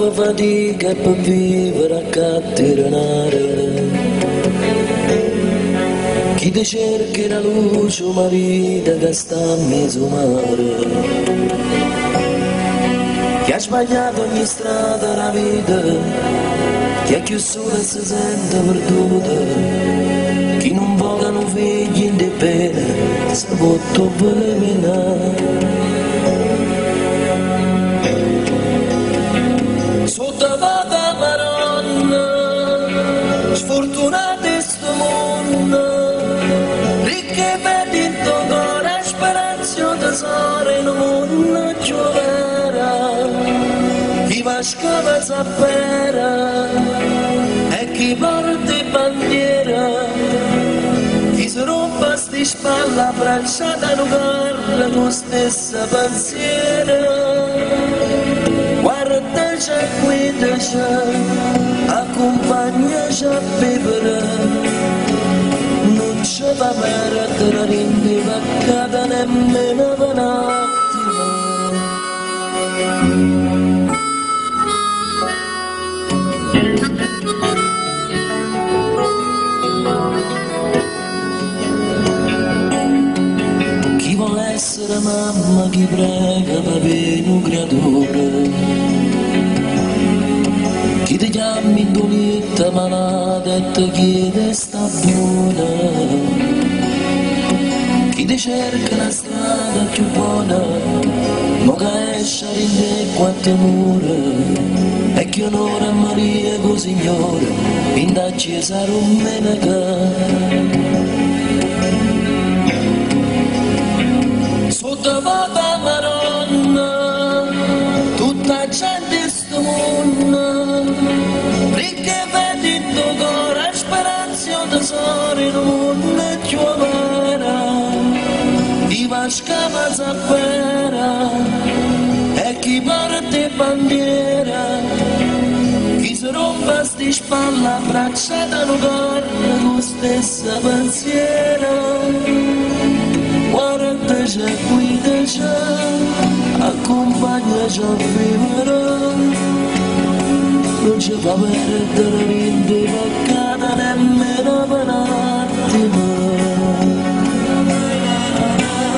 troppa fatica per vivere a catterenare. Chi ti cerca la luce, marito che sta a mezzo mare. Chi ha sbagliato ogni strada della vita, chi è chiuso sola e si sente perduta, chi non vogliono figli in di pena, si può menare. Sotto la Maronna, sfortunati sto mondo, ricche per dentro cuore, speranza tesoro in un mondo giovera, chi va scava zappera e chi porta bandiera, chi si rompe sti spalla abbracciata in un cuore con stessa pensiera. Guarda c'è qui c'è, accompagnaci a vivere, non c'è da perdere, rindi vaccata nemmeno per un attimo. Chi vuole essere mamma, chi prega per avere un creatore, chi ti chiami in donetta malata e ti chiede sta buona, chi ti cerca la strada più buona, ma che esce a rinde quante mura, e che onore a Maria con Signore, in da chiesa rumenaca. Sotto la Maronna, tutta gente sto mondo, ricche vedi il tuo cuore, speranza tesoro in un mondo giovane, chi va scava zappera e chi porta bandiera, chi si rompe sti spalla abbracciata in un cuore con stessa pensiera. Guarda c'è qui c'è, accompagnaci a vivere, non ci fa perdere rinde vaccata nemmeno per un attimo.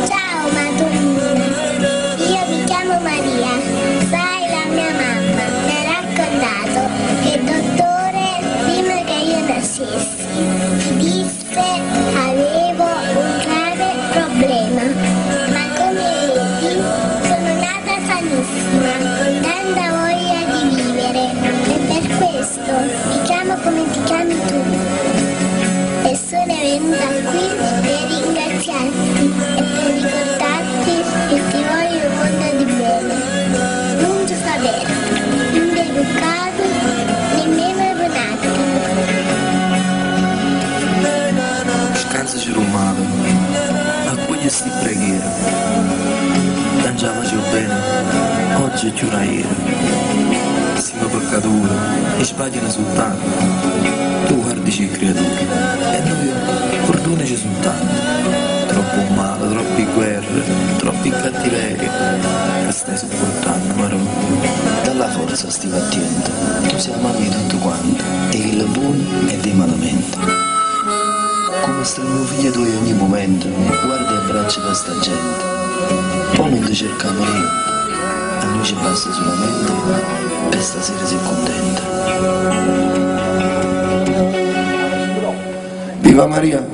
Ciao Maturina, io mi chiamo Maria, sai la mia mamma mi ha raccontato che il dottore prima che io nascessi mi disse avevo un grave problema, ma come vedi sono nata sanissima, con tanta voglia di vivere e per questo mi chiamo come ti chiami tu e sono venuta qui per ringraziarti e per ricordarti che ti voglio un mondo di bene, non ci sapere, non devi educato nemmeno per un attimo. Scansaci rumato, accogli sti preghiere, mangiamoci bene, oggi è più una iera, siamo peccatori e sbagliano soltanto, tu guardici creature e noi fortunaci soltanto, troppo male, troppe guerre, troppi cattiveria, che stai sopportando Marò. Dalla forza sti paziente, tu sei amami tutto quanto, e il buono e dei malamente. Come sta il mio figlio tu ogni momento, guarda e abbraccia questa gente, poi non ti cercamo niente, a noi ci basta solamente per stasera sei contenta. Viva Maria!